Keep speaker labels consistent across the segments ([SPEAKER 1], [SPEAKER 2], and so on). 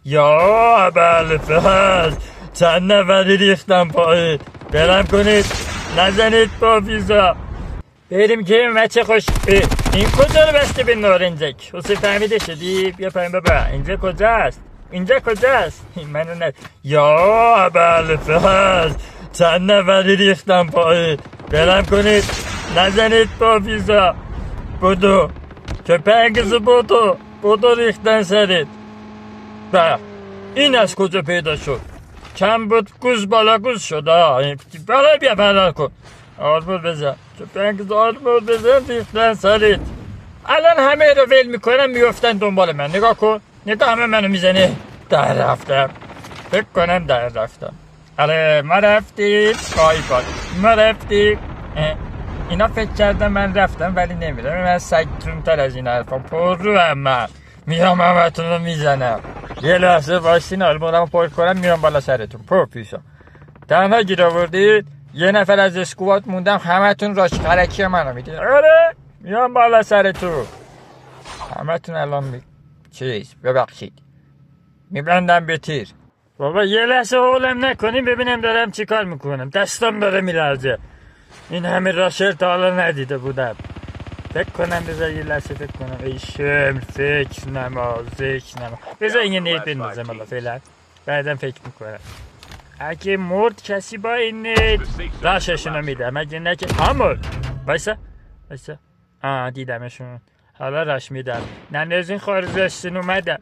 [SPEAKER 1] یا بلفز چند نفری ریختم پایین. برم کنید نزنید با ویزا. بریم که بچه خوش. این کجا رو بسته به نارنجک؟ حسین فهمیده شدی؟ بیا پایین بابا. اینجا کجاست؟ اینجا کجاست؟ منو نه. یا بلفز چند نفری ریختم پایین. برم کنید نزنید با ویزا. بودو که پنگزو بودو ریختن سرید. این از کجا پیدا شد؟ کم بود گوز بالا گوز شد. بالا بیا فرار کن. آرمود بزن که پنگز آرمود بزن ریختن سرید. الان همه رو ول میکنم میفتن دنبال من. نگاه کن نگاه همه منو میزنه. در رفتم فکر کنم در رفتم. آره ما رفتیم بای بای ما رفتیم. اینا فکر کردم من رفتم ولی نمیرم. من سگتون تر از این حرفا پر رو هم من میام همتون رو میزنم. یه لحظه باشین آلبومو پر کنم میام بالا سرتون. پر پیشم تنها گیر آوردید. یه نفر از اسکوات موندم همتون راش خرکی منو میدید. آره میام بالا سرتون همتون. الان ببخشید میبندم به تیر. بابا یه لحظه حولم نکنیم ببینم دارم چی کار میکنم. دستم داره میلرزه. این همه راشر تا حالا ندیده بودم. فکر کنم بذار یه لحظه فکر کنم. ای شمر فکر نما بذار یه نیت بندازم حالا فعلا بعدم فکر میکنم. اگه مرد کسی با این نیت راششونو میدم. اگه نه که همون بایسا دیدمشون. حالا راش میدم. نه از این خارزشتون اومدم.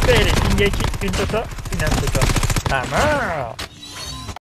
[SPEAKER 1] برید این یکی این دوتا اینم دوتا. تمام.